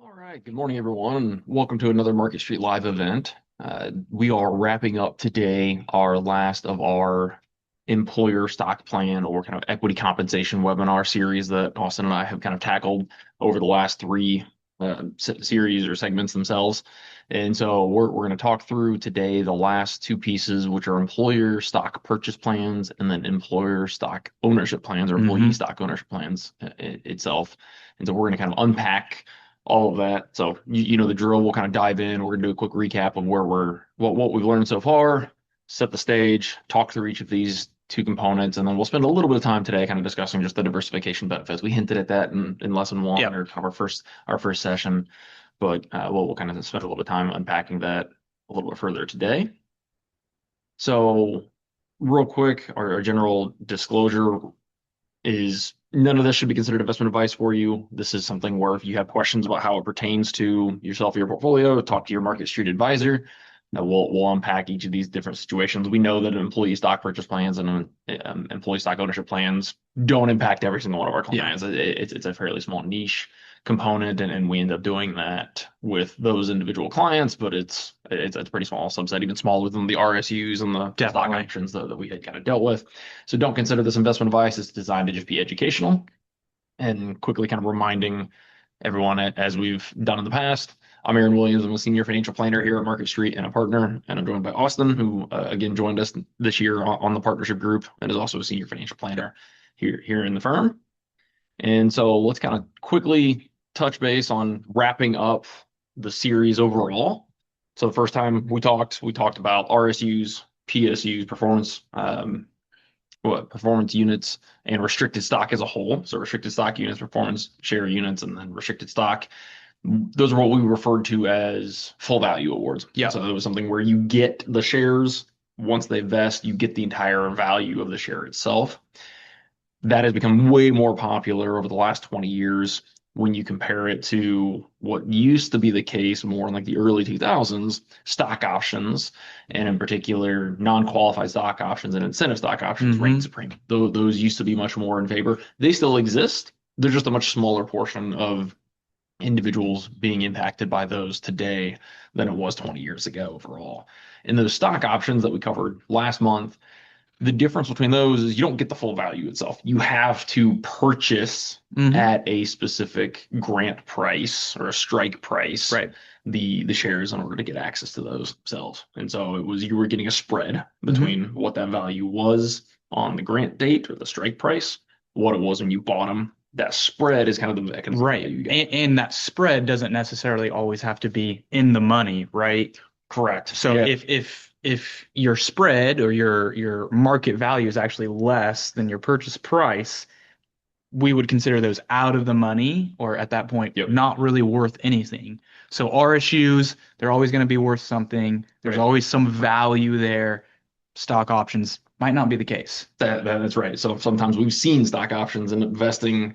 All right. Good morning, everyone, and welcome to another Market Street Live event. We are wrapping up today our last of our employer stock plan or kind of equity compensation webinar series that Austin and I have kind of tackled over the last three series or segments themselves. And so we're going to talk through today the last two pieces, which are employer stock purchase plans and then employer stock ownership plans or employee stock ownership plans itself. And so we're going to kind of unpack all of that. So you know the drill. We'll kind of dive in. We're gonna do a quick recap of what we've learned so far, set the stage, talk through each of these two components, and then we'll spend a little bit of time today kind of discussing just the diversification benefits. We hinted at that in lesson one or kind of our first session, but we'll kind of spend a little bit of time unpacking that a little bit further today. So real quick, our general disclosure is none of this should be considered investment advice for you. This is something where if you have questions about how it pertains to yourself or your portfolio, talk to your Market Street advisor. We'll unpack each of these different situations. We know that employee stock purchase plans and employee stock ownership plans don't impact every single one of our clients. It's a fairly small niche component, and we end up doing that with those individual clients, but it's a pretty small subset, even smaller than the RSUs and the stock options that we had kind of dealt with. So don't consider this investment advice. It's designed to just be educational. And quickly kind of reminding everyone, as we've done in the past, I'm Aaron Williams. I'm a senior financial planner here at Market Street and a partner, and I'm joined by Austin, who again joined us this year on the partnership group and is also a senior financial planner here in the firm. And so let's kind of quickly touch base on wrapping up the series overall. So the first time we talked about RSUs, PSUs, performance units, and restricted stock as a whole. So restricted stock units, performance share units, and then restricted stock. Those are what we referred to as full value awards. Yeah. So it was something where you get the shares once they vest, you get the entire value of the share itself. That has become way more popular over the last 20 years when you compare it to what used to be the case more in like the early 2000s, stock options, and in particular, non-qualified stock options and incentive stock options reigned supreme. Those used to be much more in favor. They still exist. They're just a much smaller portion of individuals being impacted by those today than it was 20 years ago overall. And those stock options that we covered last month, the difference between those is you don't get the full value itself. You have to purchase at a specific grant price or a strike price, the shares in order to get access to those themselves. And so you were getting a spread between what that value was on the grant date or the strike price, what it was when you bought them. That spread is kind of the mechanism. Right. And that spread doesn't necessarily always have to be in the money, right? Correct. So if your spread or your market value is actually less than your purchase price, we would consider those out of the money, or at that point, not really worth anything. So RSUs, they're always going to be worth something. There's always some value there. Stock options might not be the case. That's right. So sometimes we've seen stock options and investing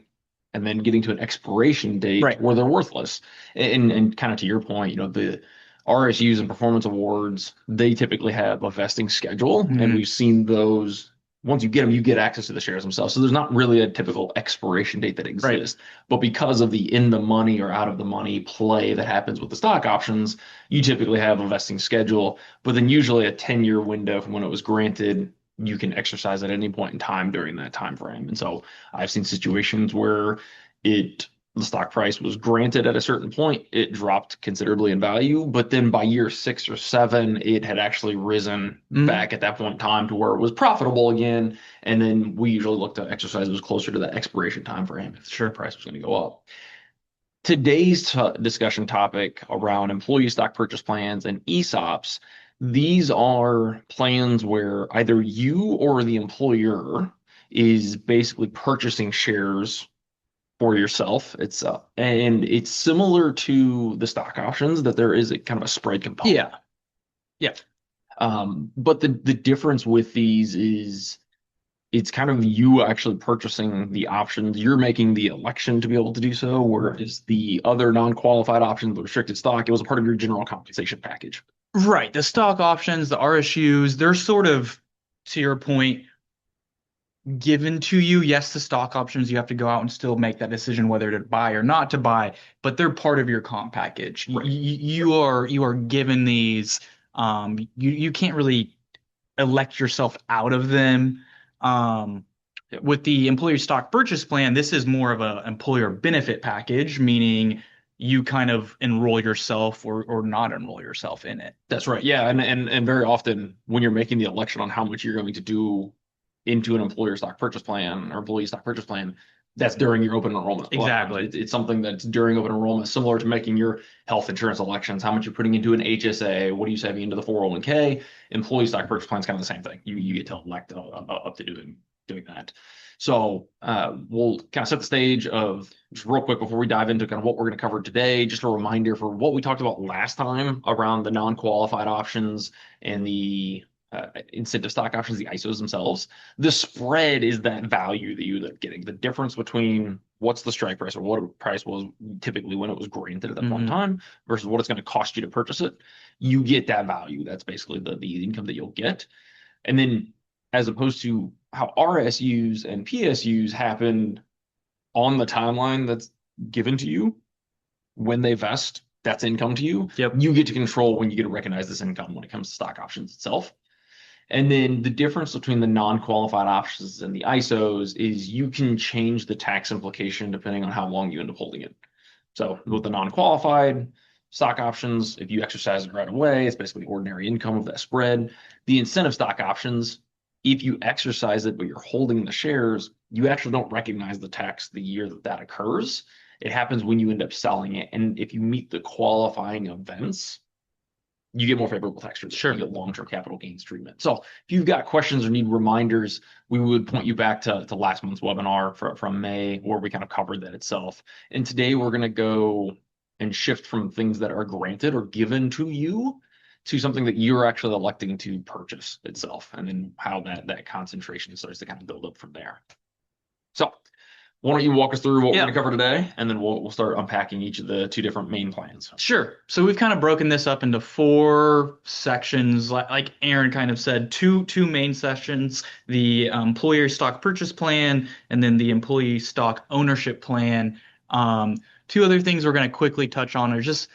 and then getting to an expiration date where they're worthless. And kind of to your point, the RSUs and performance awards, they typically have a vesting schedule, and we've seen those. Once you get them, you get access to the shares themselves. So there's not really a typical expiration date that exists. But because of the in the money or out of the money play that happens with the stock options, you typically have a vesting schedule, but then usually a 10-year window from when it was granted. You can exercise at any point in time during that time frame. And so I've seen situations where the stock price was granted at a certain point, it dropped considerably in value, but then by year 6 or 7, it had actually risen back at that point in time to where it was profitable again. And then we usually look to exercise it was closer to that expiration time frame if the share price was going to go up. Today's discussion topic around employee stock purchase plans and ESOPs, these are plans where either you or the employer is basically purchasing shares for yourself. It's similar to the stock options that there is a kind of a spread component. But the difference with these is it's kind of you actually purchasing the options. You're making the election to be able to do so, whereas the other non-qualified options, the restricted stock, it was a part of your general compensation package. Right. The stock options, the RSUs, they're sort of, to your point, given to you. Yes, the stock options, you have to go out and still make that decision whether to buy or not to buy, but they're part of your comp package. Right. You are given these. You can't really elect yourself out of them. Um, Yep. with the employee stock purchase plan, this is more of an employer benefit package, meaning you kind of enroll yourself or not enroll yourself in it. That's right. Yeah, and very often when you're making the election on how much you're going to do into an employer stock purchase plan or employee stock purchase plan, that's during your open enrollment as well. Exactly. It's something that's during open enrollment, similar to making your health insurance elections. How much you're putting into an HSA? What are you saving into the 401k? Employee stock purchase plan is kind of the same thing. You get to elect up to doing that. So we'll kind of set the stage of just real quick before we dive into kind of what we're going to cover today. Just a reminder for what we talked about last time around the non-qualified options and the incentive stock options, the ISOs themselves. The spread is that value that you end up getting. The difference between what's the strike price or what a price was typically when it was granted at that point in Mhm. time versus what it's going to cost you to purchase it. You get that value. That's basically the income that you'll get. And then as opposed to how RSUs and PSUs happen on the timeline that's given to you when they vest, that's income to you. Yep. You get to control when you get to recognize this income when it comes to stock options itself. And then the difference between the non-qualified options and the ISOs is you can change the tax implication depending on how long you end up holding it. So with the non-qualified stock options, if you exercise it right away, it's basically ordinary income of that spread. The incentive stock options, if you exercise it but you're holding the shares, you actually don't recognize the tax the year that that occurs. It happens when you end up selling it. And if you meet the qualifying events, you get more favorable tax treatment. Sure. You get long-term capital gains treatment. So if you've got questions or need reminders, we would point you back to last month's webinar from May, where we kind of covered that itself. And today we're going to go and shift from things that are granted or given to you to something that you're actually electing to purchase itself, and then how that concentration starts to kind of build up from there. So why don't you walk us through what we're Yeah. going to cover today, and then we'll start unpacking each of the two different main plans. Sure. So we've kind of broken this up into four sections, like Aaron kind of said, two main sessions, the employer stock purchase plan and then the employee stock ownership plan. Two other things we're going to quickly touch on are just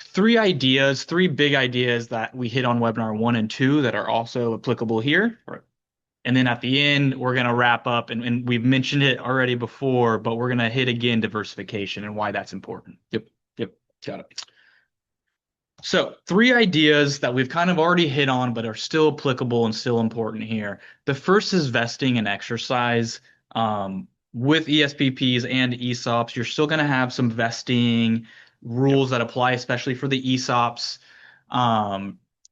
three big ideas that we hit on webinar 1 and 2 that are also applicable here. Right. And then at the end, we're going to wrap up, and we've mentioned it already before, but we're going to hit again diversification and why that's important. Yep. Got it. So, three ideas that we've kind of already hit on, but are still applicable and still important here. The first is vesting and exercise. With ESPPs and ESOPs, you're still going to have some vesting rules that apply, especially for the ESOPs.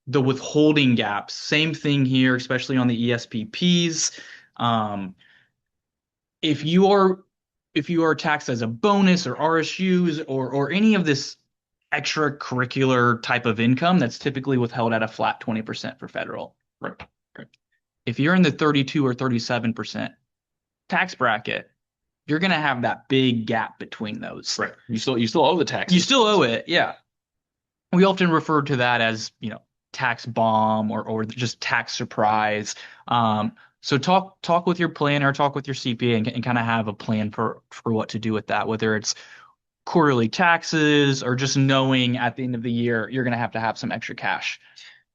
The withholding gaps, same thing here, especially on the ESPPs. Um, if you are if you are taxed as a bonus or RSUs or any of this extracurricular type of income, that's typically withheld at a flat 20% for federal. Right. Right. If you're in the 32 or 37% tax bracket, you're going to have that big gap between those. Right. You still owe the tax. You still owe it, yeah. We often refer to that as, tax bomb or just tax surprise. So talk with your planner, talk with your CPA, and kind of have a plan for what to do with that, whether it's quarterly taxes or just knowing at the end of the year you're going to have some extra cash.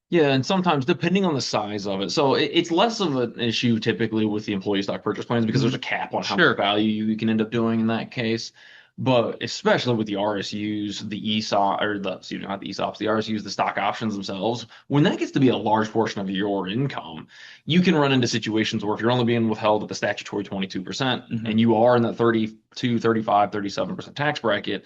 Yeah, and sometimes depending on the size of it. So it's less of an issue typically with the employee stock purchase plans because there's a cap on how Sure. much value you can end up doing in that case. But especially with the RSUs, the ESOP, or excuse me, not the ESOPs, the RSUs, the stock options themselves, when that gets to be a large portion of your income, you can run into situations where if you're only being withheld at the statutory 22% and you are in the 32, 35, 37% tax bracket,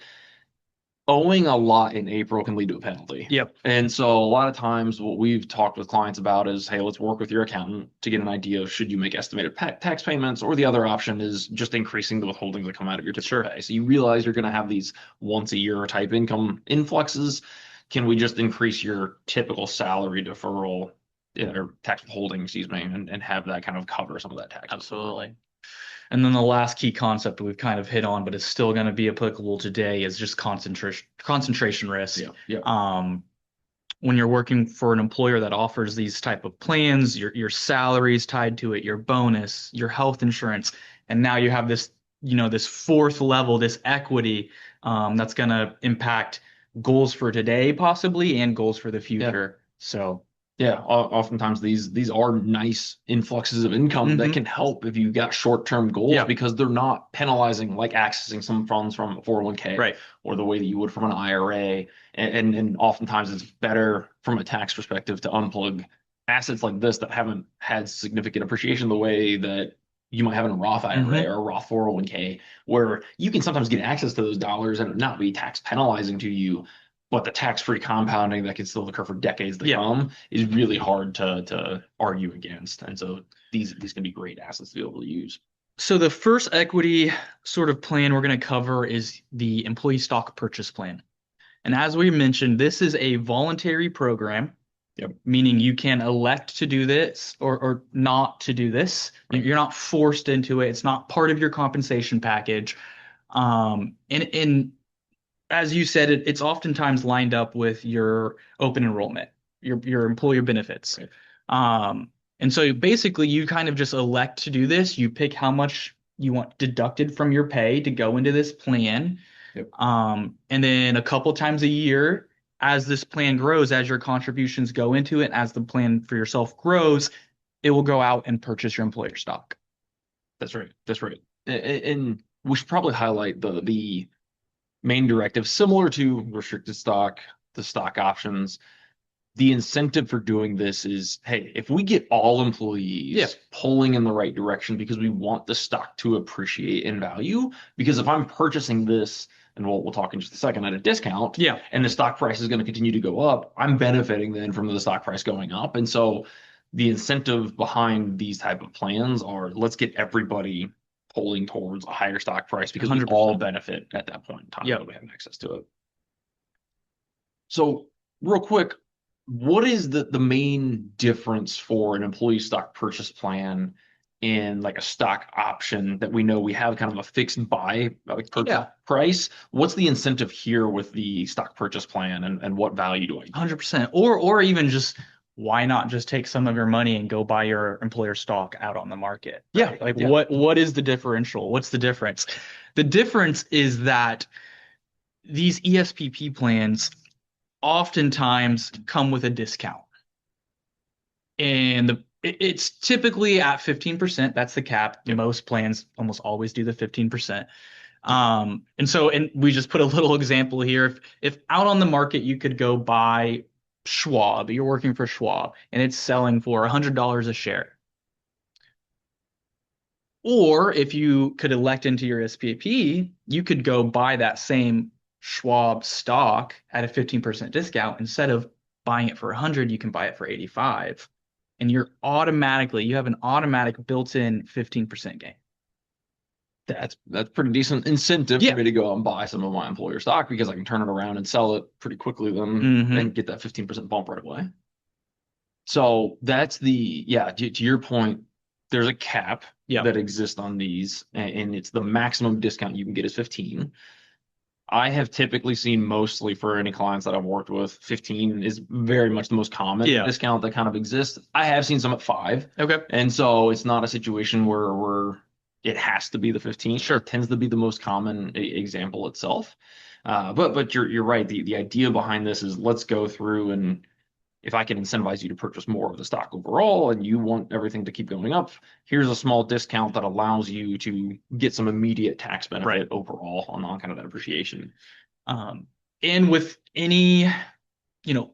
owing a lot in April can lead to a penalty. Yep. And so a lot of times what we've talked with clients about is, hey, let's work with your accountant to get an idea of should you make estimated tax payments, or the other option is just increasing the withholdings that come out of your typical pay. So you realize you're going to have these once a year type income influxes. Can we just increase your typical salary deferral or tax withholding, excuse me, and have that kind of cover some of that tax? Absolutely. And then the last key concept we've kind of hit on, but is still going to be applicable today, is just concentration risk. Yeah. Um, when you're working for an employer that offers these type of plans, your salary is tied to it, your bonus, your health insurance, and now you have this, this fourth level, this equity, that's going to impact goals for today possibly and goals for the Yeah. future. So, Yeah, oftentimes these are nice influxes of income that mhm. can help if you've got short-term goals Yeah, because they're not penalizing like accessing some funds from a 401k right. or the way that you would from an IRA. And oftentimes it's better from a tax perspective to unplug assets like this that haven't had significant appreciation the way that you might have in a Roth IRA or Hmm. a Roth 401k, where you can sometimes get access to those dollars and it not be tax penalizing to you, but the tax-free compounding that can still occur for decades to Yeah. come is really hard to argue against. And so these can be great assets to be able to use. So the first equity sort of plan we're going to cover is the employee stock purchase plan. And as we mentioned, this is a voluntary program, Yep. meaning you can elect to do this or not to do this. Right. You're not forced into it. It's not part of your compensation package. And as you said, it's oftentimes lined up with your open enrollment, your employer benefits. Right. And so basically you kind of just elect to do this. You pick how much you want deducted from your pay to go into this plan. Yep. And then a couple times a year, as this plan grows, as your contributions go into it, as the plan for yourself grows, it will go out and purchase your employer stock. That's right. That's right. And we should probably highlight the main directive, similar to restricted stock, the stock options. The incentive for doing this is, hey, if we get all Yeah, employees pulling in the right direction because we want the stock to appreciate in value, because if I'm purchasing this, and we'll talk in just a second, at a discount, yeah, and the stock price is going to continue to go up, I'm benefiting then from the stock price going up. And so the incentive behind these type of plans are let's get everybody pulling towards a higher stock price because we all 100%. benefit at that point in time Yeah. that we have access to it. So, real quick, what is the main difference for an employee stock purchase plan in like a stock option that we know we have kind of a fixed buy like purchase Yeah. price? What's the incentive here with the stock purchase plan and what value do I get? 100%. Or even just why not just take some of your money and go buy your employer stock out on the market, Yeah, right? Like yeah, what is the differential? What's the difference? The difference is that these ESPP plans oftentimes come with a discount. And it's typically at 15%. That's the cap. yep, Most plans almost always do the 15%. And we just put a little example here. If out on the market you could go buy Schwab, you're working for Schwab, and it's selling for $100 a share. Or if you could elect into your SPP, you could go buy that same Schwab stock at a 15% discount. Instead of buying it for 100, you can buy it for 85. And you have an automatic built-in 15% gain. that's pretty decent incentive for Yeah. me to go out and buy some of my employer stock because I can turn it around and sell it pretty quickly then Hmm. and get that 15% bump right away. So that's yeah, to your point, there's a cap Yeah. that exists on these, and it's the maximum discount you can get is 15. I have typically seen mostly for any clients that I've worked with, 15 is very much the most common Yeah. discount that kind of exists. I have seen some at 5. Okay. And so it's not a situation where it has to be the 15. Sure. It tends to be the most common example itself. But you're right. The idea behind this is let's go through and if I can incentivize you to purchase more of the stock overall and you want everything to keep going up, here's a small discount that allows you to get some immediate tax Right. benefit overall on kind of that appreciation. Um, and with any,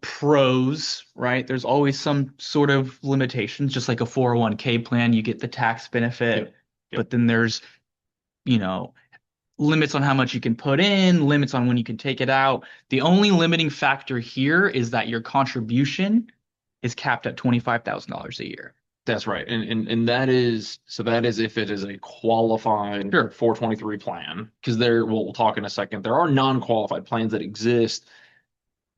pros, right? There's always some sort of limitations, just like a 401k plan, you get the tax benefit, Yep. Yep. but then there's, you know, limits on how much you can put in, limits on when you can take it out. The only limiting factor here is that your contribution is capped at $25,000 a year. That's right. And that is if it is a qualified Sure. 423 plan, because we'll talk in a second. There are non-qualified plans that exist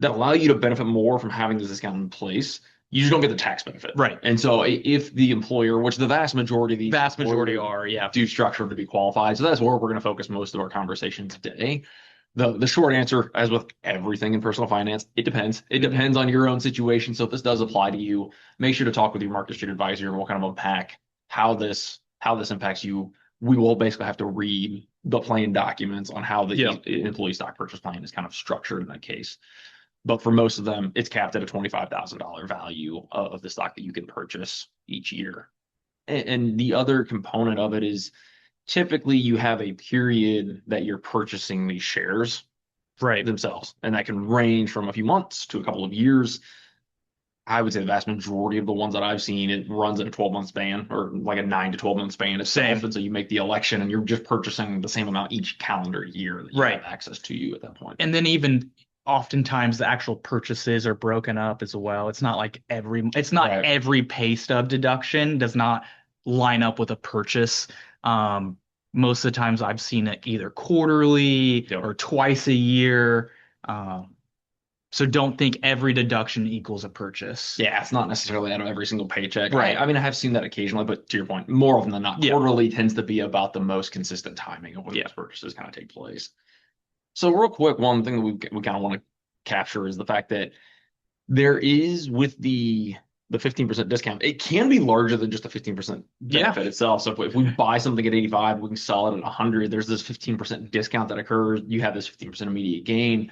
that allow you to benefit more from having this discount in place. You just don't get the tax benefit. Right. And so if the employer, which the vast majority of these Vast majority employers are, yeah. do structure to be qualified. So that's where we're going to focus most of our conversation today. The short answer, as with everything in personal finance, it depends. It Mhm. depends on your own situation. So if this does apply to you, make sure to talk with your market street advisor and we'll kind of unpack how this impacts you. We will basically have to read the plan documents on how the Yeah. employee stock purchase plan is kind of structured in that case. But for most of them, it's capped at a $25,000 value of the stock that you can purchase each year. And the other component of it is typically you have a period that you're purchasing these shares Right. themselves, and that can range from a few months to a couple of years. I would say the vast majority of the ones that I've seen, it runs in a 12-month span or like a 9 to 12 month span itself. Same. And so you make the election and you're just purchasing the same amount each calendar year that you have Right. access to you at that point. And then even oftentimes the actual purchases are broken up as well. It's not Right. every pay stub deduction does not line up with a purchase. Um, Most of the times I've seen it either quarterly Yep. or twice a year. Um, so don't think every deduction equals a purchase. Yeah, it's not necessarily out of every single paycheck. I, Right. I mean, I have seen that occasionally, but to your point, more often than not, Yeah. quarterly tends to be about the most consistent timing of when Yeah. those purchases kind of take place. So, real quick, one thing that we kind of want to capture is the fact that there is with the 15% discount, it can be larger than just the 15% Yeah. benefit itself. So if we buy something at 85, we can sell it at 100. There's this 15% discount that occurs. You have this 15% immediate gain.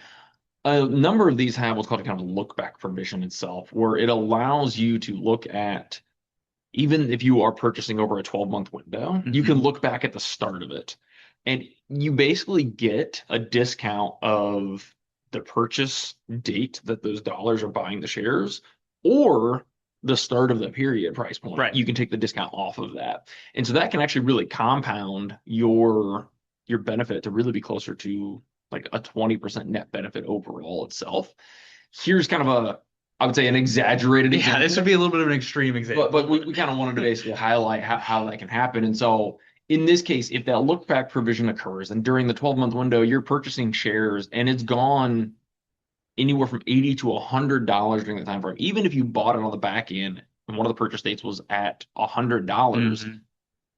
A number of these have what's called a kind of look back provision itself, where it allows you to look at, even if you are purchasing over a 12-month window, you can Hmm. look back at the start of it. And you basically get a discount of the purchase date that those dollars are buying the shares or the start of the period price point. Right. You can take the discount off of that. And so that can actually really compound your benefit to really be closer to like a 20% net benefit overall itself. Here's kind of I would say an exaggerated Yeah, this would example, be a little bit of an extreme but example. we kind of wanted to basically highlight how that can happen. And so in this case, if that look back provision occurs and during the 12-month window, you're purchasing shares and it's gone anywhere from 80 to $100 during the time frame, even if you bought it on the back end and one of the purchase dates was at $100, Hmm.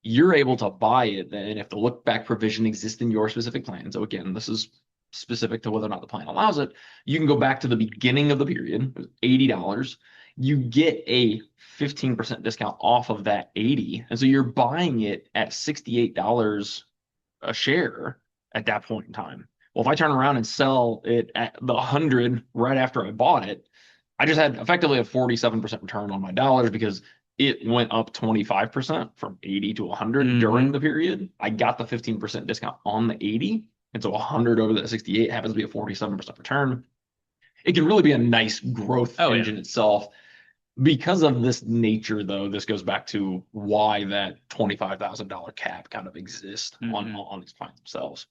you're able to buy it then if the look back provision exists in your specific plan. So again, this is specific to whether or not the plan allows it. You can go back to the beginning of the period, it was $80. You get a 15% discount off of that 80. And so you're buying it at $68 a share at that point in time. Well, if I turn around and sell it at the 100 right after I bought it, I just had effectively a 47% return on my dollars because it went up 25% from 80 to 100 during Hmm. the period. I got the 15% discount on the 80. And so 100 over the 68 happens to be a 47% return. It can really be a nice growth Oh yeah. engine itself. Because of this nature, though, this goes back to why that $25,000 cap kind of exists Hmm. on these plans themselves.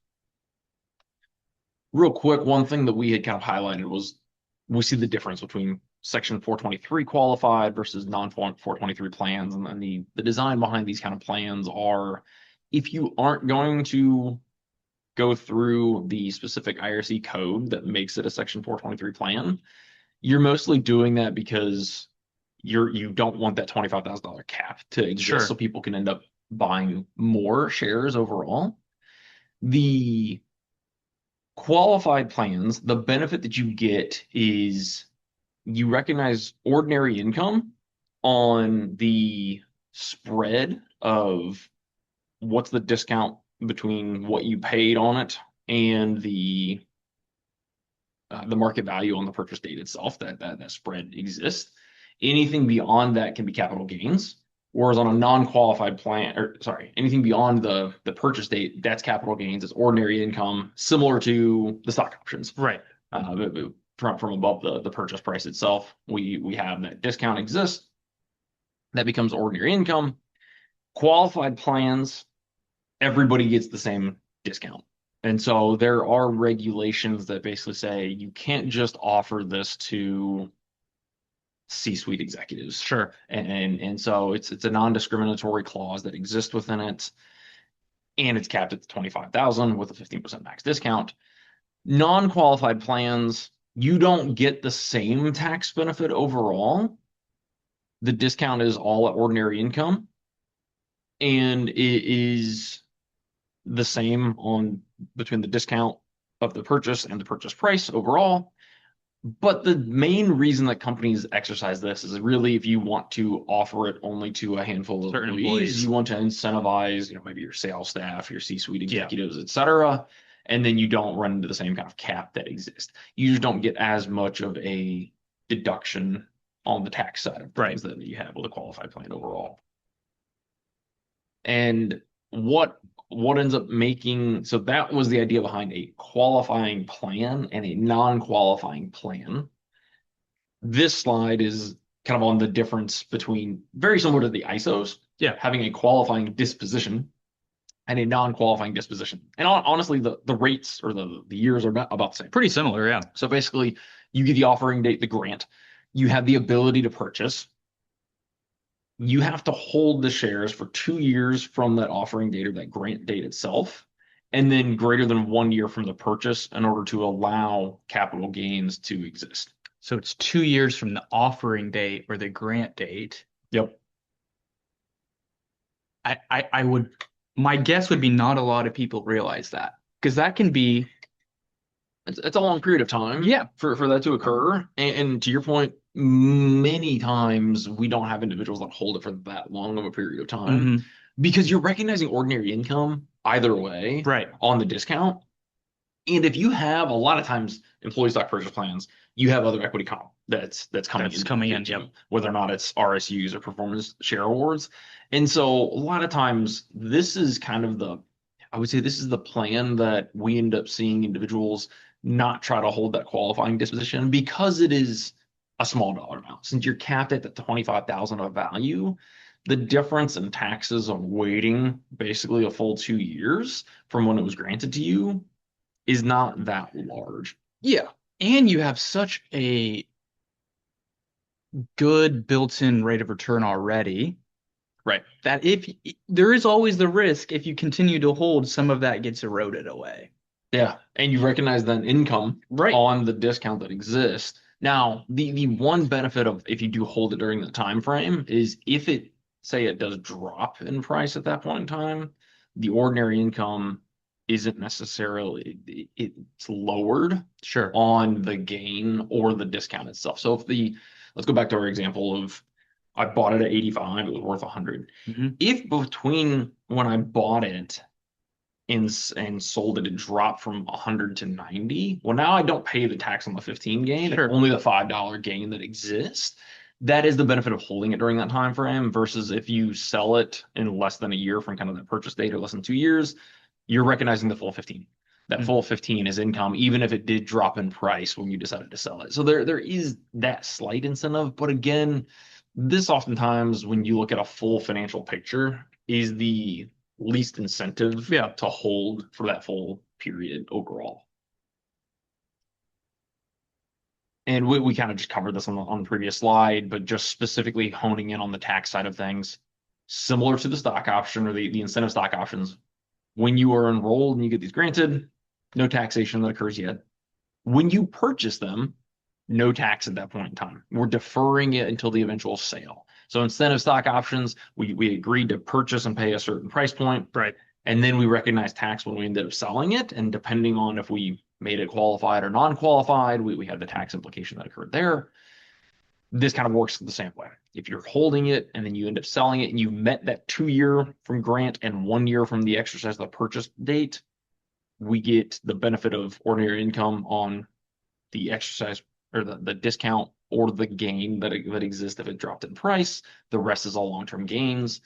Real quick, one thing that we had kind of highlighted was we see the difference between Section 423 qualified versus non-423 plans. And then the design behind these kind of plans are if you aren't going to go through the specific IRC code that makes it a Section 423 plan, you're mostly doing that because you don't want that $25,000 cap to exist so Sure. people can end up buying more shares overall. The qualified plans, the benefit that you get is you recognize ordinary income on the spread of what's the discount between what you paid on it and the market value on the purchase date itself. That spread exists. Anything beyond that can be capital gains. Whereas on a non-qualified plan, or sorry, anything beyond the purchase date, that's capital gains. It's ordinary income, similar to the stock options. Right. From above the purchase price itself, we have that discount exists. That becomes ordinary income. Qualified plans, everybody gets the same discount. And so there are regulations that basically say you can't just offer this to C-suite executives. Sure. And so it's a non-discriminatory clause that exists within it, and it's capped at 25,000 with a 15% max discount. Non-qualified plans, you don't get the same tax benefit overall. The discount is all at ordinary income, and it is the same on between the discount of the purchase and the purchase price overall. But the main reason that companies exercise this is really if you want to offer it only to a handful of Certain employees, employees. you want to incentivize, maybe your sales staff, your C-suite Yeah. executives, et cetera. And then you don't run into the same kind of cap that exists. You just don't get as much of a deduction on the tax side of Right. things that you have with a qualified plan overall. And what ends up making so that was the idea behind a qualifying plan and a non-qualifying plan. This slide is kind of on the difference between very similar to the ISOs, Yeah. having a qualifying disposition and a non-qualifying disposition. And honestly, the rates or the years are about the same. Pretty similar, yeah. So basically, you get the offering date, the grant, you have the ability to purchase. You have to hold the shares for 2 years from that offering date or that grant date itself, and then greater than 1 year from the purchase in order to allow capital gains to exist. So it's 2 years from the offering date or the grant date. Yep. I would, my guess would be not a lot of people realize that because that can be, It's a long period of time yeah, for that to occur. And to your point, many times we don't have individuals that hold it for that long of a period of time hmm because you're recognizing ordinary income either way right. on the discount. And if you have a lot of times employee stock purchase plans, you have other equity comp that's coming That's in coming here in. Yep. too, whether or not it's RSUs or performance share awards. And so a lot of times this is kind of I would say this is the plan that we end up seeing individuals not try to hold that qualifying disposition because it is a small dollar amount. Since you're capped at the 25,000 of value, the difference in taxes of waiting basically a full 2 years from when it was granted to you is not that large. Yeah. And you have such a good built-in rate of return already Right. that if there is always the risk if you continue to hold, some of that gets eroded away. Yeah. And you recognize that income Right. on the discount that exists. Now, the one benefit of if you do hold it during the time frame is if it say it does drop in price at that point in time, the ordinary income isn't necessarily it's lowered Sure. on the gain or the discount itself. So let's go back to our example of I bought it at 85, it was worth 100. hmm If between when I bought it and sold it, it dropped from 100 to 90, well, now I don't pay the tax on the 15 gain. It's Sure. only the $5 gain that exists. That is the benefit of holding it during that time frame versus if you sell it in less than a year from kind of that purchase date or less than 2 years, you're recognizing the full 15. That Mm. full 15 is income, even if it did drop in price when you decided to sell it. So there is that slight incentive. But again, this oftentimes, when you look at a full financial picture, is the least incentive Yeah. to hold for that full period overall. And we kind of just covered this on the previous slide, but just specifically honing in on the tax side of things, similar to the stock option or the incentive stock options. When you are enrolled and you get these granted, no taxation that occurs yet. When you purchase them, no tax at that point in time. We're deferring it until the eventual sale. So incentive stock options, we agreed to purchase and pay a certain price point. Right. And then we recognize tax when we ended up selling it. And depending on if we made it qualified or non-qualified, we had the tax implication that occurred there. This kind of works the same way. If you're holding it and then you end up selling it and you met that 2 year from grant and 1 year from the exercise of the purchase date, we get the benefit of ordinary income on the exercise or the discount or the gain that exists if it dropped in price. The rest is all long-term gains.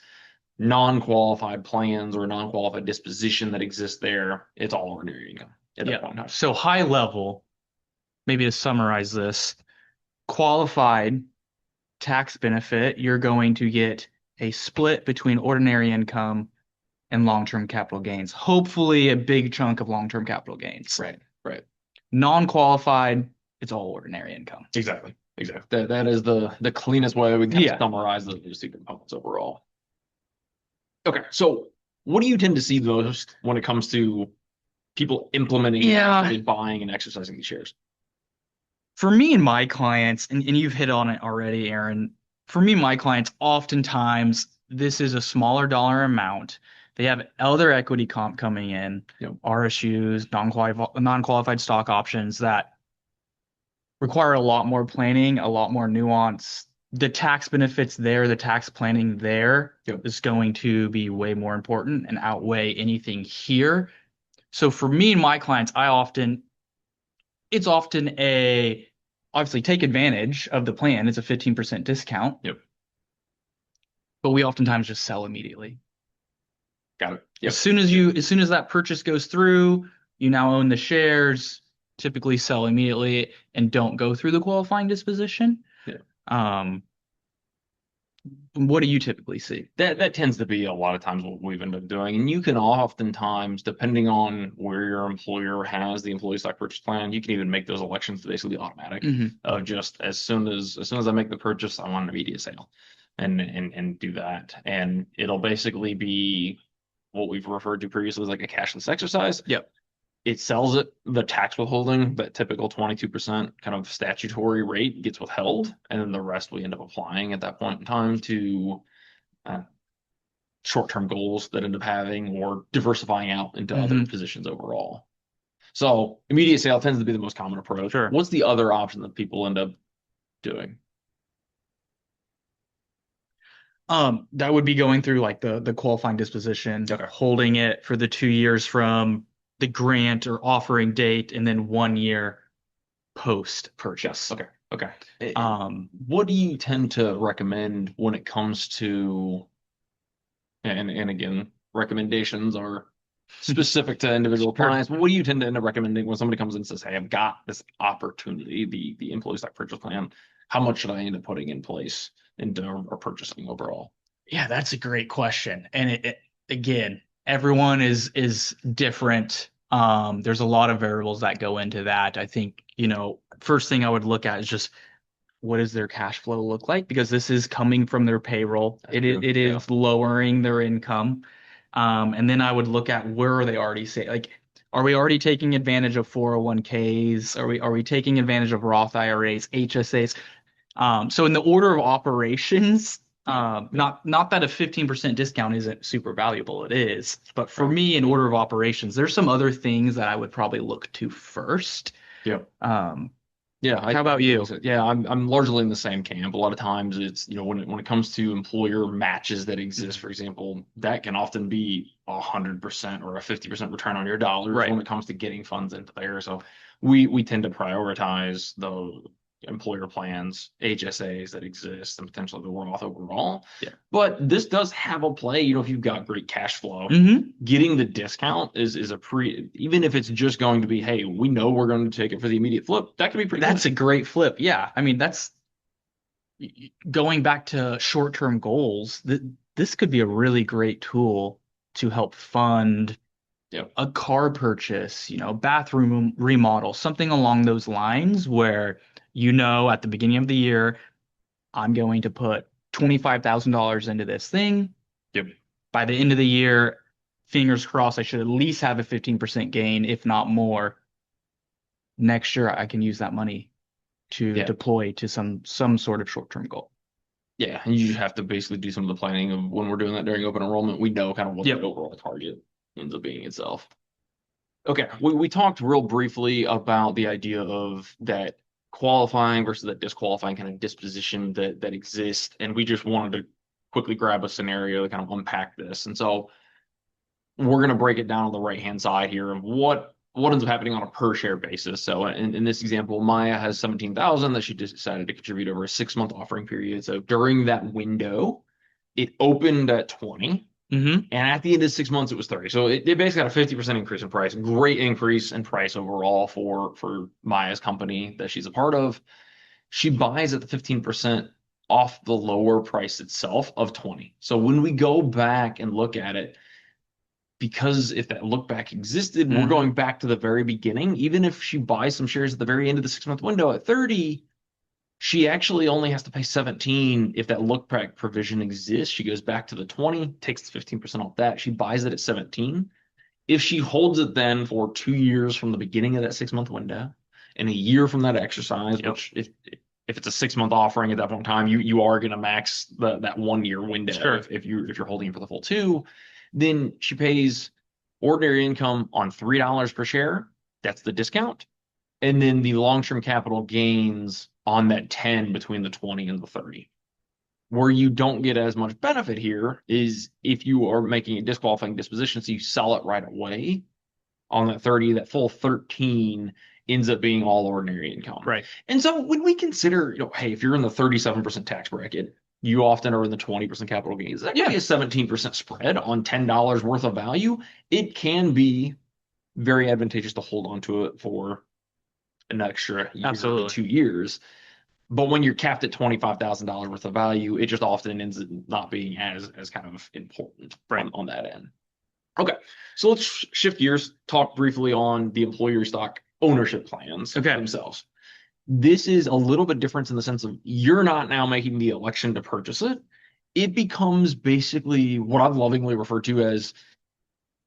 Non-qualified plans or non-qualified disposition that exists there, it's all ordinary income at that point in time. So high level, maybe to summarize this, qualified tax benefit, you're going to get a split between ordinary income and long-term capital gains. Hopefully a big chunk of long-term capital gains. Right. Non-qualified, it's all ordinary income. Exactly. That is the cleanest way we can Yeah. summarize those two components overall. Okay, so what do you tend to see most when it comes to people implementing actually buying and exercising these shares? For me and my clients, and you've hit on it already, Aaron, for me, my clients, oftentimes this is a smaller dollar amount. They have other equity comp coming in, Yep. RSUs, non-qualified stock options that require a lot more planning, a lot more nuance. The tax benefits there, the tax planning there Yep. is going to be way more important and outweigh anything here. So for me and my clients, it's often obviously take advantage of the plan. It's a 15% discount, Yep. but we oftentimes just sell immediately. Got it. As Yep. soon as Yep. as soon as that purchase goes through, you now own the shares, typically sell immediately and don't go through the qualifying disposition. Yeah. Um, what do you typically see? That tends to be a lot of times what we've ended up doing. And you can oftentimes, depending on where your employer has the employee stock purchase plan, you can even make those elections basically automatic Hmm. of just as soon as I make the purchase, I want an immediate sale and do that. And it'll basically be what we've referred to previously as like a cashless exercise. Yep. It sells it, the tax withholding, that typical 22% kind of statutory rate gets withheld, and then the rest we end up applying at that point in time to uh, short-term goals that end up having or diversifying out into other Hmm. positions overall. So immediate sale tends to be the most common approach. Sure. What's the other option that people end up doing? That would be going through like the qualifying disposition, Okay. holding it for the 2 years from the grant or offering date, and then 1 year post Yes. purchase. Okay. Okay. Um, What do you tend to recommend when it comes to, and again, recommendations are specific to individual sure. clients. But what do you tend to end up recommending when somebody comes in and says, "Hey, I've got this opportunity, the employee stock purchase plan. How much should I end up putting in place into or purchasing overall?" Yeah, that's a great question. And again, everyone is different. There's a lot of variables that go into that. I think, first thing I would look at is just what does their cash flow look like? Because this is coming from their payroll. That's It true. it Yeah. is lowering their income. And then I would look at where are they already say like, are we already taking advantage of 401ks? Are we taking advantage of Roth IRAs, HSAs? So in the order of operations, Yeah. Yeah. not that a 15% discount isn't super valuable, it is. But for Right. me, in order of operations, there's some other things that I would probably look to first. Yeah. Um, Yeah, how about like I you? said, yeah, I'm largely in the same camp. A lot of times it's, when it comes to employer matches that exist, Mhm. for example, that can often be 100% or a 50% return on your dollars Right. when it comes to getting funds into there. So we tend to prioritize the employer plans, HSAs that exist, and potentially the Roth overall. Yeah. But this does have a play, if you've got great cash flow, Hmm. getting the discount is even if it's just going to be, hey, we know we're going to take it for the immediate flip, that could be pretty That's good. a great flip. Yeah. I mean, that's going back to short-term goals. This could be a really great tool to help fund Yep. a car purchase, bathroom remodel, something along those lines where at the beginning of the year, I'm going to put $25,000 into this thing. Yep. By the end of the year, fingers crossed, I should at least have a 15% gain, if not more. Next year, I can use that money to Yeah. deploy to some sort of short-term goal. Yeah. And you just have to basically do some of the planning of when we're doing that during open enrollment. We know kind of what that Yep. overall target ends up being itself. Okay. We talked real briefly about the idea of that qualifying versus that disqualifying kind of disposition that exists. And we just wanted to quickly grab a scenario to kind of unpack this. And so we're going to break it down on the right hand side here of what ends up happening on a per share basis. So in this example, Maya has 17,000 that she just decided to contribute over a 6 month offering period. So during that window, it opened at 20. Hmm. And at the end of 6 months, it was 30. So it basically got a 50% increase in price. Great increase in price overall for Maya's company that she's a part of. She buys at the 15% off the lower price itself of 20. So when we go back and look at it, because if that look back existed, we're Hmm. going back to the very beginning. Even if she buys some shares at the very end of the 6 month window at 30, she actually only has to pay 17 if that look back provision exists. She goes back to the 20, takes the 15% off that. She buys it at 17. If she holds it then for 2 years from the beginning of that 6 month window and a year from that exercise, Yep. which if it's a 6 month offering at that point in time, you are going to max that 1 year window Sure. if you're holding it for the full two. then she pays ordinary income on $3 per share. That's the discount. And then the long-term capital gains on that 10 between the 20 and the 30. Where you don't get as much benefit here is if you are making a disqualifying disposition, so you sell it right away on that 30, that full 13 ends up being all ordinary income. Right. And so when we consider, hey, if you're in the 37% tax bracket, you often are in the 20% capital gains. That can be a 17% spread on $10 worth of value. It can be very advantageous to hold on to it for an extra year, Absolutely. 2 years. But when you're capped at $25,000 worth of value, it just often ends up not being as kind of important on that end. Okay, so let's shift gears, talk briefly on the employer stock ownership plans themselves. This is a little bit different in the sense of you're not now making the election to purchase it. It becomes basically what I've lovingly referred to as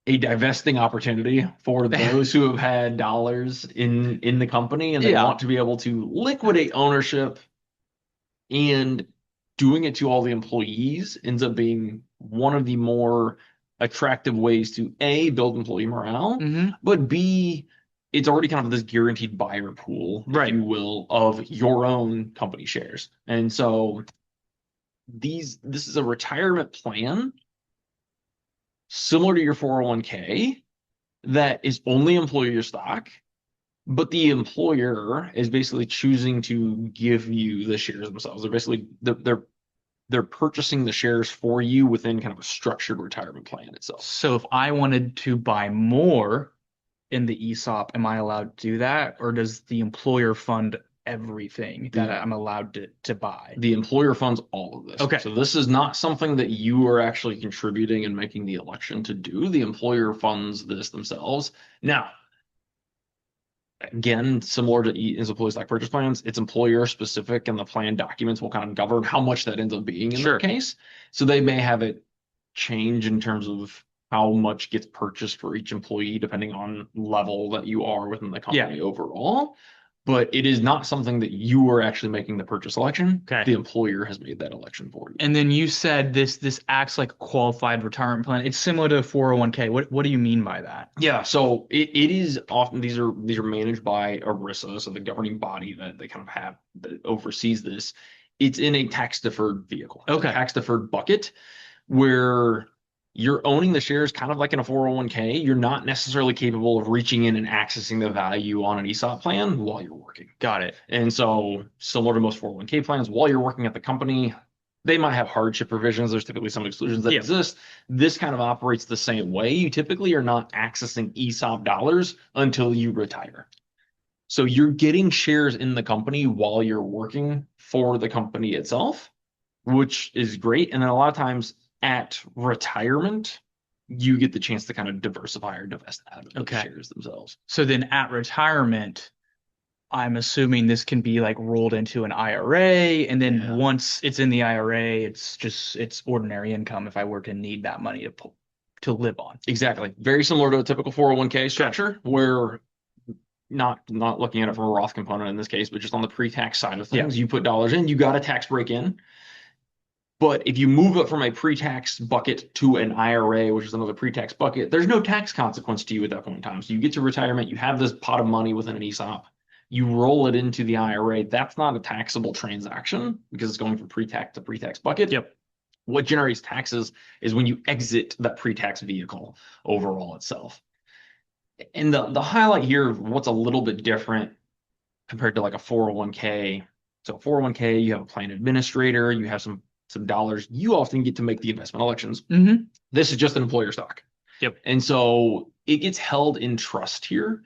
a divesting opportunity for those who have had dollars in the company and they want to be able to liquidate ownership, and doing it to all the employees ends up being one of the more attractive ways to A, build employee morale, but B, it's already kind of this guaranteed buyer pool, if you will, of your own company shares. And so this is a retirement plan similar to your 401k that is only employer stock, but the employer is basically choosing to give you the shares themselves. They're basically they're purchasing the shares for you within kind of a structured retirement plan itself. So if I wanted to buy more in the ESOP, am I allowed to do that, or does the employer fund everything that I'm allowed to buy? The employer funds all of this. Okay. So this is not something that you are actually contributing and making the election to do. The employer funds this themselves. Now, again, similar to employee stock purchase plans, it's employer specific, and the plan documents will kind of govern how much that ends up being in their case. So they may have it change in terms of how much gets purchased for each employee, depending on level that you are within the company overall. But it is not something that you are actually making the purchase election. The employer has made that election for you. And then you said this acts like a qualified retirement plan. It's similar to a 401k. What do you mean by that? Yeah, so it is often these are managed by ERISA, so the governing body that they kind of have that oversees this. It's in a tax deferred vehicle, tax deferred bucket, where you're owning the shares kind of like in a 401k. You're not necessarily capable of reaching in and accessing the value on an ESOP plan while you're working. Got it. And so similar to most 401k plans, while you're working at the company, they might have hardship provisions. There's typically some exclusions that exist. This kind of operates the same way. You typically are not accessing ESOP dollars until you retire. So you're getting shares in the company while you're working for the company itself, which is great. And then a lot of times at retirement, you get the chance to kind of diversify or divest out of the shares themselves. So then at retirement, I'm assuming this can be like rolled into an IRA, and then once it's in the IRA, it's ordinary income if I were to need that money to live on. Exactly. Very similar to a typical 401k structure, where not looking at it from a Roth component in this case, but just on the pre-tax side of things, you put dollars in, you got a tax break in. But if you move it from a pre-tax bucket to an IRA, which is another pre-tax bucket, there's no tax consequence to you at that point in time. So you get to retirement, you have this pot of money within an ESOP, you roll it into the IRA. That's not a taxable transaction because it's going from pre-tax to pre-tax bucket. What generates taxes is when you exit that pre-tax vehicle overall itself. And the highlight here of what's a little bit different compared to like a 401k. So 401k, you have a plan administrator, you have some dollars. You often get to make the investment elections. This is just an employer stock. And so it gets held in trust here.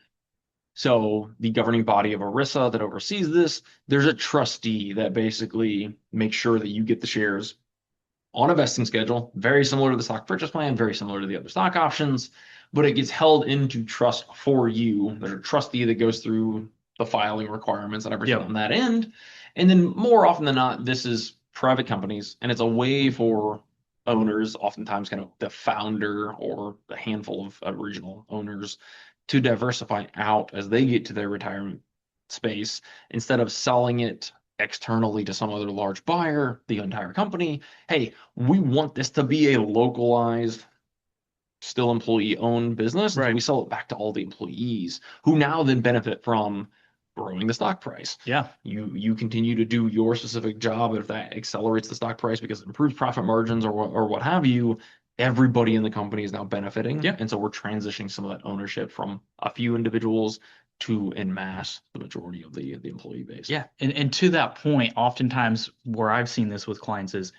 So the governing body of ERISA that oversees this, there's a trustee that basically makes sure that you get the shares on a vesting schedule, very similar to the stock purchase plan, very similar to the other stock options, but it gets held into trust for you. There's a trustee that goes through the filing requirements and everything on that end. And then more often than not, this is private companies, and it's a way for owners, oftentimes kind of the founder or a handful of original owners, to diversify out as they get to their retirement space. Instead of selling it externally to some other large buyer, the entire company, hey, we want this to be a localized still employee-owned business, and so Right. we sell it back to all the employees who now then benefit from growing the stock price. Yeah. You continue to do your specific job. If that accelerates the stock price because it improves profit margins or what have you, everybody in the company is now benefiting. Yeah. And so we're transitioning some of that ownership from a few individuals to en masse the majority of the employee base. Yeah. And to that point, oftentimes where I've seen this with clients is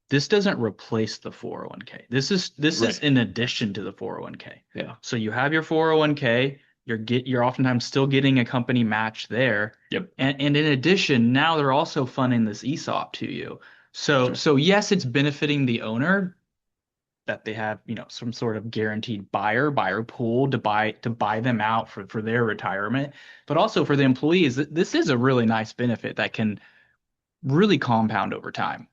this doesn't replace the 401k. This is Right. in addition to the 401k. Yeah. So you have your 401k, you're oftentimes still getting a company match there. Yep. And in addition, now they're also funding this ESOP to you. So Gotcha. so yes, it's benefiting the owner that they have, some sort of guaranteed buyer pool to buy them out for their retirement, but also for the employees, this is a really nice benefit that can really compound over time.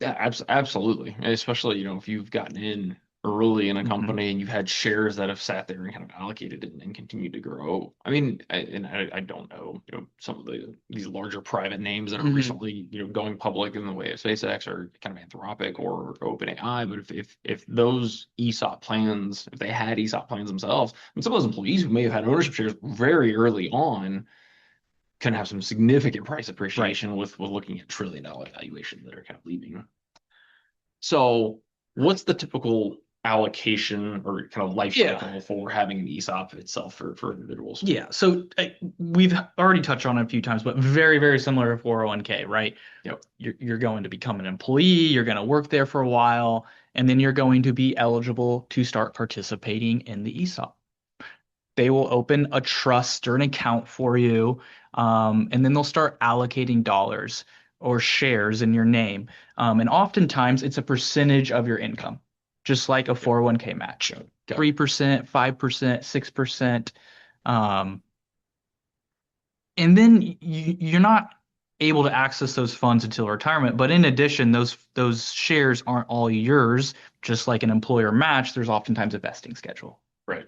Yeah, absolutely. Especially, if you've gotten in early in a Hmm. company and you've had shares that have sat there and kind of allocated and continued to grow. I mean, I don't know, some of these larger private names that are Hmm. recently, going public in the way of SpaceX or kind of Anthropic or OpenAI. But if those ESOP plans, if they had ESOP plans themselves, I mean, some of those employees who may have had ownership shares very early on can have some significant price Right. appreciation with looking at $1 trillion valuations that are kind of leaving. So, what's the typical allocation or kind of life Yeah. cycle for having an ESOP itself for individuals? Yeah. So we've already touched on it a few times, but very, very similar to 401k, right? Yep. You're going to become an employee, you're going to work there for a while, and then you're going to be eligible to start participating in the ESOP. They will open a trust or an account for you, and then they'll start allocating dollars or shares in your name. And oftentimes it's a percentage of your income, just like a Yep. 401k match, Got it. 3%, 5%, 6%. Um, and then you're not able to access those funds until retirement. But in addition, those shares aren't all yours. Just like an employer match, there's oftentimes a vesting schedule. Right.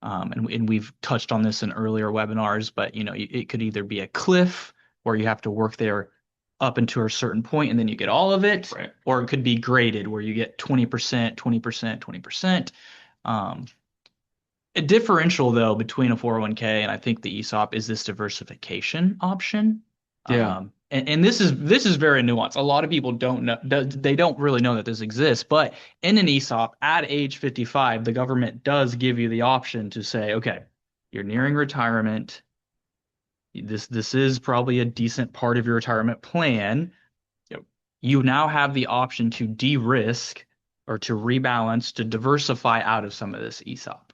And we've touched on this in earlier webinars, but it could either be a cliff where you have to work there up into a certain point and then you get all of it, Right. or it could be graded where you get 20%, 20%, 20%. Um, a differential though between a 401k and I think the ESOP is this diversification option. Yeah. And this is very nuanced. A lot of people don't know, they don't really know that this exists, but in an ESOP at age 55, the government does give you the option to say, okay, you're nearing retirement. This is probably a decent part of your retirement plan. Yep. You now have the option to de-risk or to rebalance, to diversify out of some of this ESOP.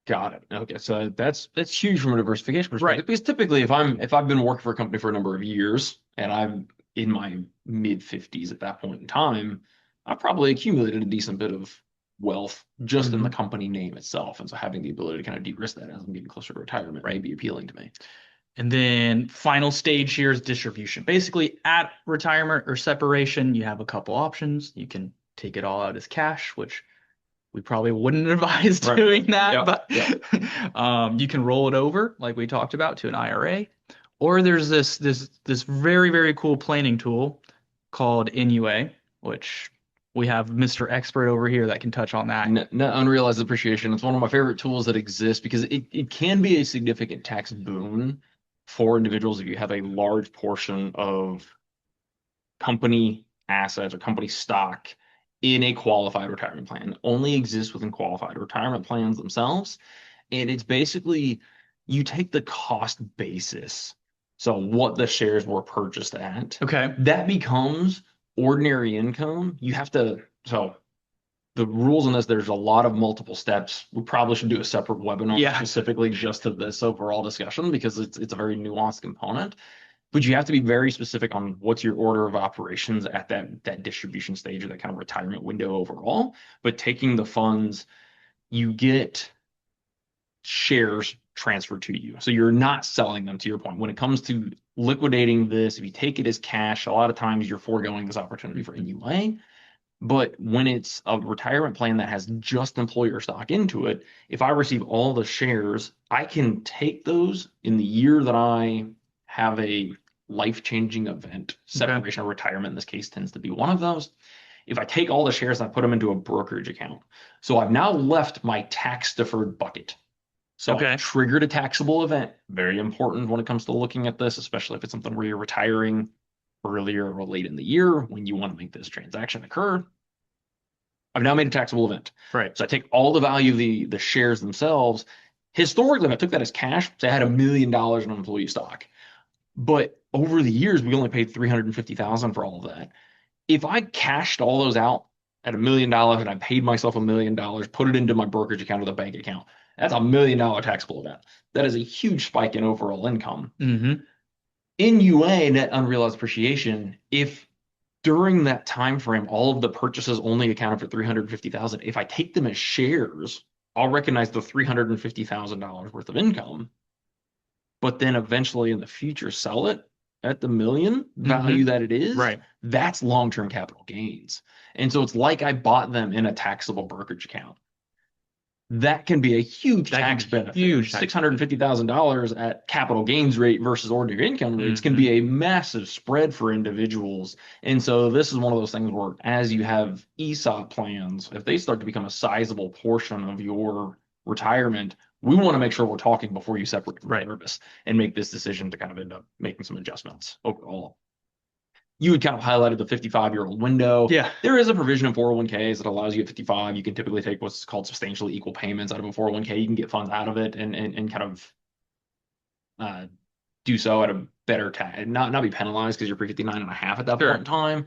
Got it. Okay. So that's huge from a diversification Right. perspective because typically if I've been working for a company for a number of years and I'm in my mid 50s at that point in time, I've probably accumulated a decent bit of wealth just in the Mhm. company name itself. And so having the ability to kind of de-risk that as I'm getting closer to retirement may Right. be appealing to me. And then final stage here is distribution. Basically, at retirement or separation, you have a couple options. You can take it all out as cash, which we probably wouldn't advise Right. doing that, Yeah. but Yeah. you can roll it over, like we talked about, to an IRA. Or there's this very, very cool planning tool called NUA, which we have Mr. Expert over here that can touch on that. Unrealized appreciation. It's one of my favorite tools that exists because it can be a significant tax boon for individuals if you have a large portion of company assets or company stock in a qualified retirement plan. It only exists within qualified retirement plans themselves. And it's basically you take the cost basis, so what the shares were purchased at, Okay. that becomes ordinary income. You have to, so the rules on this, there's a lot of multiple steps. We probably should do a separate webinar Yeah. specifically just to this overall discussion because it's a very nuanced component. But you have to be very specific on what's your order of operations at that distribution stage or that kind of retirement window overall. But taking the funds, you get shares transferred to you. So you're not selling them to your point. When it comes to liquidating this, if you take it as cash, a lot of times you're foregoing this opportunity for NUA. But when it's a retirement plan that has just employer stock into it, if I receive all the shares, I can take those in the year that I have a life-changing event. Okay. Separation or retirement in this case tends to be one of those. If I take all the shares and I put them into a brokerage account, so I've now left my tax deferred bucket. So I've Okay. triggered a taxable event. Very important when it comes to looking at this, especially if it's something where you're retiring earlier or late in the year when you want to make this transaction occur. I've now made a taxable event. Right. So I take all the value of the shares themselves. Historically, if I took that as cash, say I had $1 million in employee stock. But over the years, we only paid 350,000 for all of that. If I cashed all those out at $1 million and I paid myself $1 million, put it into my brokerage account or the bank account, that's $1 million taxable event. That is a huge spike in overall income. Mm-hmm. In UA, net unrealized appreciation, if during that time frame, all of the purchases only accounted for 350,000, if I take them as shares, I'll recognize the $350,000 worth of income, but then eventually in the future sell it at the million Mm-hmm. value that it is, Right. that's long-term capital gains. And so it's like I bought them in a taxable brokerage account. That can be a huge That can tax be benefit. huge tax. $650,000 at capital gains rate versus ordinary income rates can Mm-hmm. be a massive spread for individuals. And so this is one of those things where as you have ESOP plans, if they start to become a sizable portion of your retirement, we want to make sure we're talking before you separate from Right. service and make this decision to kind of end up making some adjustments overall. You had kind of highlighted the 55-year-old window. Yeah. There is a provision in 401ks that allows you at 55, you can typically take what's called substantially equal payments out of a 401k. You can get funds out of it and kind of uh, do so at a better tax, not be penalized because you're pre 59 and a half at that point Sure. in time.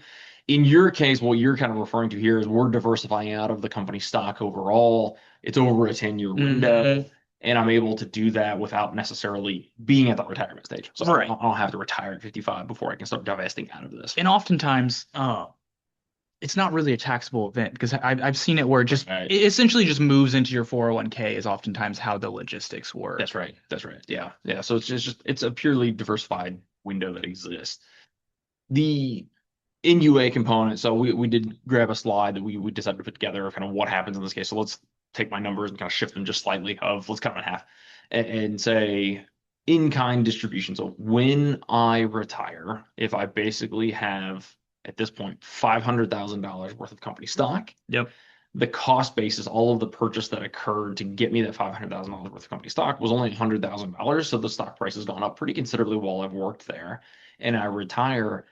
In your case, what you're kind of referring to here is we're diversifying out of the company stock overall. It's over a 10-year window. Mm-hmm. And I'm able to do that without necessarily being at the retirement stage. So Right. I don't have to retire at 55 before I can start divesting out of this. And oftentimes, it's not really a taxable event because I've seen it where Right. it essentially just moves into your 401k is oftentimes how the logistics work. That's right. That's right. Yeah. Yeah. So it's a purely diversified window that exists. The NUA component. So we did grab a slide that we decided to put together of kind of what happens in this case. So let's take my numbers and kind of shift them just slightly of let's cut them in half and say in-kind distribution. So when I retire, if I basically have at this point $500,000 worth of company stock, Yep. the cost basis, all of the purchase that occurred to get me that $500,000 worth of company stock was only $100,000. So the stock price has gone up pretty considerably while I've worked there. And I retire.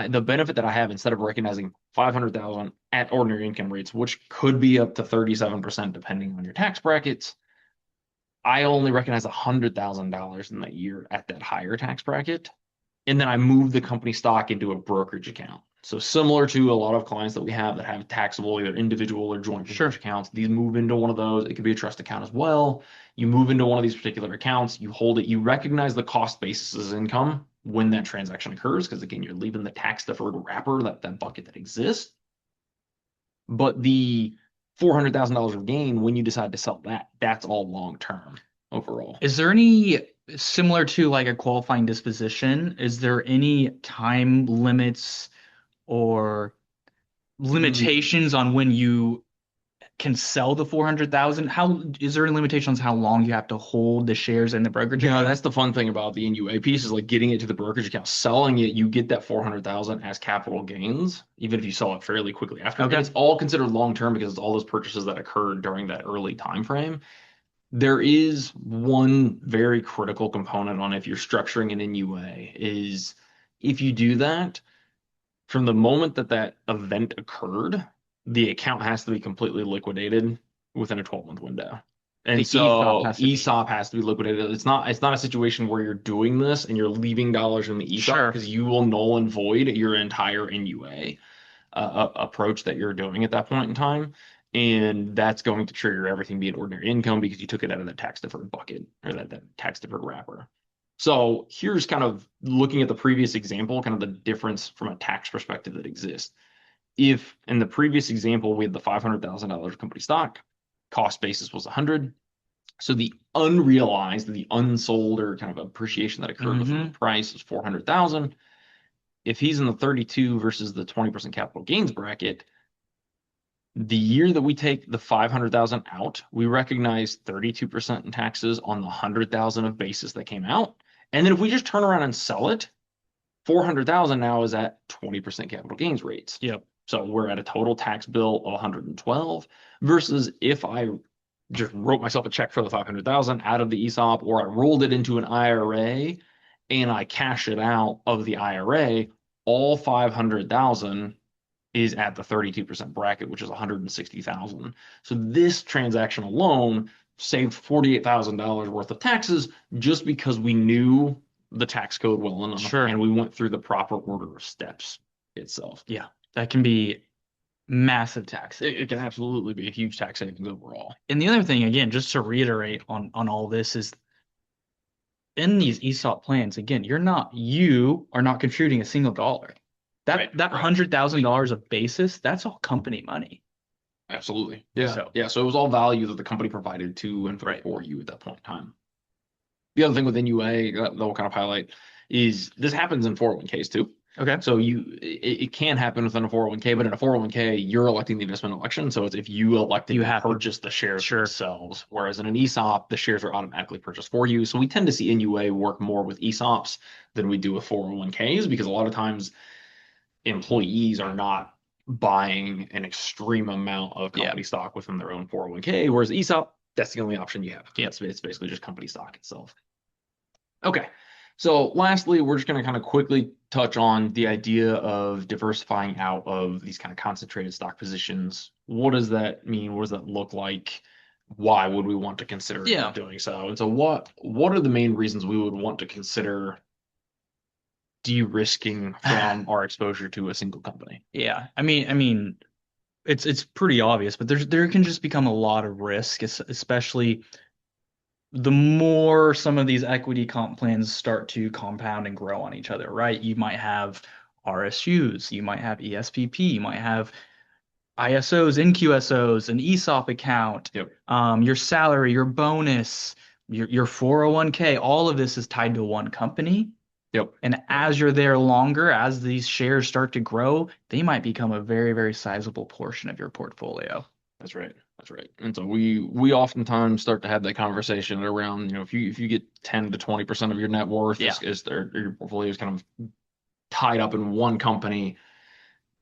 The benefit that I have instead of recognizing 500,000 at ordinary income rates, which could be up to 37% depending on your tax brackets, I only recognize $100,000 in that year at that higher tax bracket. And then I move the company stock into a brokerage account. So similar to a lot of clients that we have that have taxable either individual or joint Sure. brokerage accounts, these move into one of those. It could be a trust account as well. You move into one of these particular accounts, you hold it, you recognize the cost basis as income when that transaction occurs, because again, you're leaving the tax deferred wrapper, that bucket that exists. But the $400,000 of gain when you decide to sell that, that's all long term overall. Is there any similar to like a qualifying disposition? Is there any time limits or limitations on when you can sell the 400,000? How is there any limitations on how long you have to hold the shares in the brokerage Yeah, account? that's the fun thing about the NUA piece is like getting it to the brokerage account, selling it, you get that 400,000 as capital gains, even if you sell it fairly quickly after. And Okay. it's all considered long term because it's all those purchases that occurred during that early time frame. There is one very critical component on if you're structuring an NUA is if you do that, from the moment that that event occurred, the account has to be completely liquidated within a 12-month window. And The ESOP so has to be. ESOP has to be liquidated. It's not a situation where you're doing this and you're leaving dollars in the ESOP Sure. because you will null and void your entire NUA approach that you're doing at that point in time. And that's going to trigger everything being ordinary income because you took it out of the tax deferred bucket or that tax deferred wrapper. So here's kind of looking at the previous example, kind of the difference from a tax perspective that exists. If in the previous example, we had the $500,000 company stock, cost basis was 100. So the unrealized, the unsold or kind of appreciation that occurred within the price is 400,000. If he's in the 32 versus the 20% capital gains bracket, the year that we take the 500,000 out, we recognize 32% in taxes on the 100,000 of basis that came out. And then if we just turn around and sell it, 400,000 now is at 20% capital gains rates. Yep. So we're at a total tax bill of 112 versus if I just wrote myself a check for the 500,000 out of the ESOP, or I rolled it into an IRA and I cash it out of the IRA, all 500,000 is at the 32% bracket, which is 160,000. So this transaction alone saved $48,000 worth of taxes just because we knew the tax code well enough Sure. and we went through the proper order of steps itself. Yeah, that can be massive tax It can absolutely be a huge tax savings overall. And the other thing, again, just to reiterate on all this is in these ESOP plans, again, you are not contributing a single dollar. That Right. $100,000 of basis, that's all company money. Absolutely. Yeah. So Yeah. So it was all value that the company provided to and right. for you at that point in time. The other thing with NUA that will kind of highlight is this happens in 401ks too. Okay. So it can happen within a 401k, but in a 401k, you're electing the investment election. So it's if you elected You to have to purchase the shares sure. themselves, whereas in an ESOP, the shares are automatically purchased for you. So we tend to see NUA work more with ESOPs than we do with 401ks because a lot of times employees are not buying an extreme amount of Yeah. company stock within their own 401k, whereas ESOP, that's the only option you have. Yeah. It's basically just company stock itself. Okay. So lastly, we're just going to kind of quickly touch on the idea of diversifying out of these kind of concentrated stock positions. What does that mean? What does that look like? Why would we want to consider Yeah. doing so? And so what are the main reasons we would want to consider de-risking from our exposure to a single company? Yeah. I mean, it's pretty obvious, but there can just become a lot of risk, especially the more some of these equity comp plans start to compound and grow on each other, right? You might have RSUs, you might have ESPP, you might have ISOs, NQSOs, an ESOP account, Yep. your salary, your bonus, your 401k, all of this is tied to one company. Yep. And as you're there longer, as these shares start to grow, they might become a very, very sizable portion of your portfolio. That's right. That's right. And so we oftentimes start to have that conversation around, if you get 10 to 20% of your net worth Yeah. or your portfolio is kind of tied up in one company,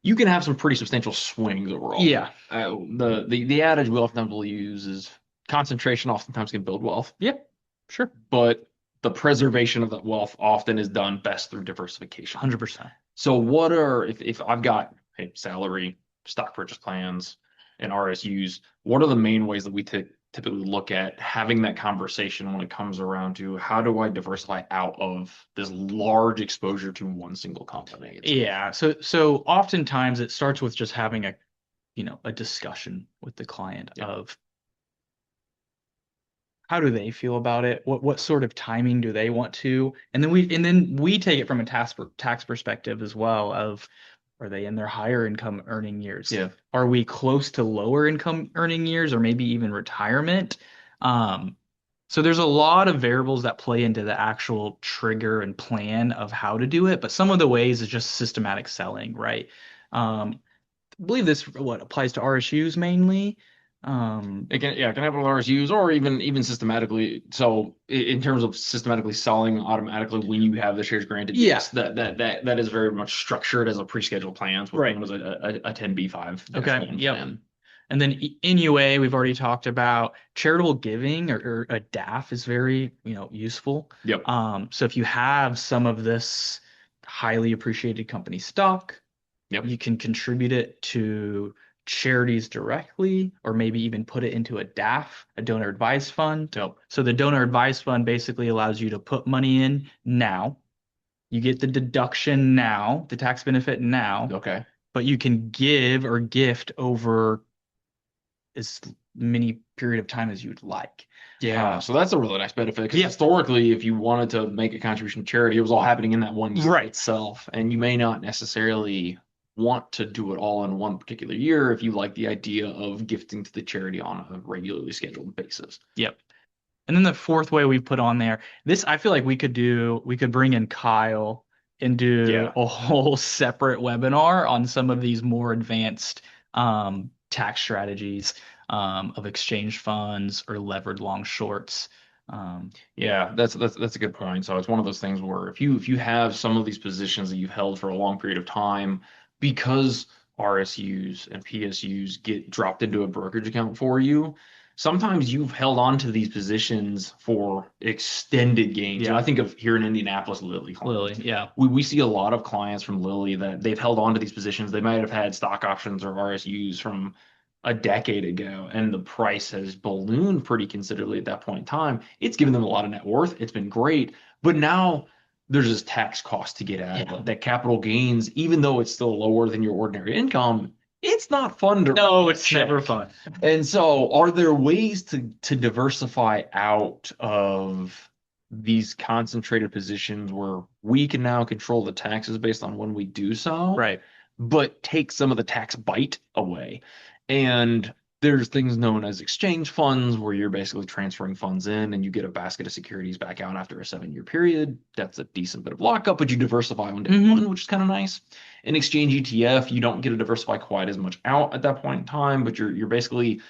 you can have some pretty substantial swings overall. Yeah. The adage we oftentimes will use is concentration oftentimes can build wealth, Yep. Sure. but the preservation of that wealth often is done best through diversification. 100%. So if I've got salary, stock purchase plans, and RSUs, what are the main ways that we typically look at having that conversation when it comes around to how do I diversify out of this large exposure to one single company? Yeah. So oftentimes it starts with just having a discussion with the client of how do they feel about it? What sort of timing do they want to? And then we take it from a tax perspective as well of are they in their higher income earning years? Yeah. Are we close to lower income earning years or maybe even retirement? So there's a lot of variables that play into the actual trigger and plan of how to do it, but some of the ways is just systematic selling, right? I believe this what applies to RSUs mainly. It can happen with RSUs or even systematically. So in terms of systematically selling automatically when you have the shares granted, Yeah. yes, that is very much structured as a pre-scheduled plan. So Right. known as a 10b5 Okay. Yep. plan. And then in UA, we've already talked about charitable giving or a DAF is very, useful. Yep. So if you have some of this highly appreciated company stock, Yep. you can contribute it to charities directly, or maybe even put it into a DAF, a donor advised fund. Yep. So the donor advised fund basically allows you to put money in now. You get the deduction now, the tax benefit now, Okay. but you can give or gift over as many period of time as you'd like. Yeah, so that's a really nice benefit because Yeah. historically, if you wanted to make a contribution to charity, it was all happening in that one year Right. itself, and you may not necessarily want to do it all in one particular year if you like the idea of gifting to the charity on a regularly scheduled basis. Yep. And then the fourth way we put on there, this I feel like we could bring in Kyle and do Yeah. a whole separate webinar on some of these more advanced tax strategies of exchange funds or levered long shorts. Yeah, that's a good point. So it's one of those things where if you have some of these positions that you've held for a long period of time, because RSUs and PSUs get dropped into a brokerage account for you, sometimes you've held on to these positions for extended gains. Yeah. I think of here in Indianapolis, Lilly Lily. clients. Yeah. We see a lot of clients from Lilly that they've held on to these positions. They might have had stock options or RSUs from a decade ago, and the price has ballooned pretty considerably at that point in time. It's given them a lot of net worth. It's been great. But now there's this tax cost to get out of Yeah. it. That capital gains, even though it's still lower than your ordinary income, it's not fun to write No, that it's never check. fun. And so, are there ways to diversify out of these concentrated positions where we can now control the taxes based on when we do so, Right. but take some of the tax bite away? And there's things known as exchange funds where you're basically transferring funds in and you get a basket of securities back out after a 7-year period. That's a decent bit of lockup, but you diversify on day Hmm. one, which is kind of nice. In exchange ETF, you don't get to diversify quite as much out at that point in time, but you're basically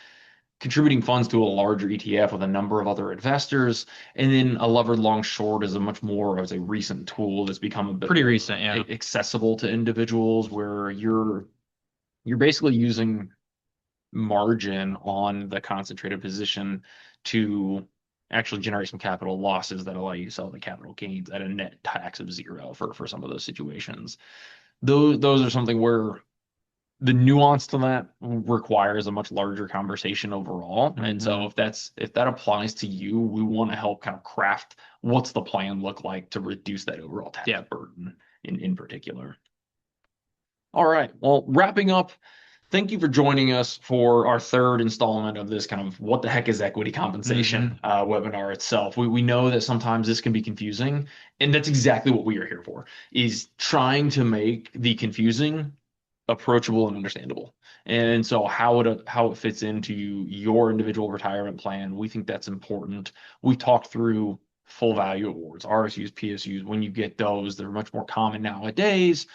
contributing funds to a larger ETF with a number of other investors. And then a levered long short is a much more, I would say, recent tool that's become a bit Pretty more recent. Yeah. accessible to individuals where you're basically using margin on the concentrated position to actually generate some capital losses that allow you to sell the capital gains at a net tax of zero for some of those situations. Those are something where the nuance to that requires a much larger conversation overall. And so Hmm. if that applies to you, we want to help kind of craft what's the plan look like to reduce that overall tax Yeah. burden in particular. All right. Well, wrapping up, thank you for joining us for our third installment of this kind of what the heck is equity compensation Hmm. webinar itself. We know that sometimes this can be confusing, and that's exactly what we are here for, is trying to make the confusing approachable and understandable. And so how it fits into your individual retirement plan, we think that's important. We talked through full value awards, RSUs, PSUs. When you get those, they're much more common nowadays,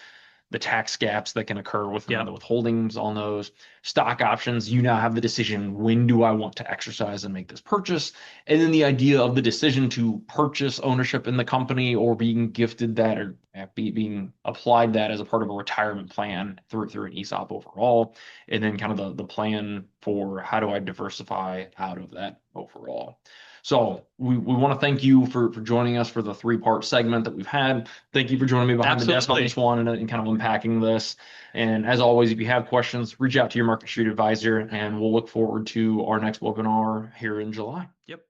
the tax gaps that can occur within Yeah. the withholdings on those stock options. You now have the decision, when do I want to exercise and make this purchase? And then the idea of the decision to purchase ownership in the company or being gifted that or being applied that as a part of a retirement plan through an ESOP overall. And then kind of the plan for how do I diversify out of that overall. So we want to thank you for joining us for the 3-part segment that we've had. Thank you for joining me behind the desk on this Absolutely. one and kind of unpacking this. And as always, if you have questions, reach out to your Market Street advisor, and we'll look forward to our next webinar here in July. Yep.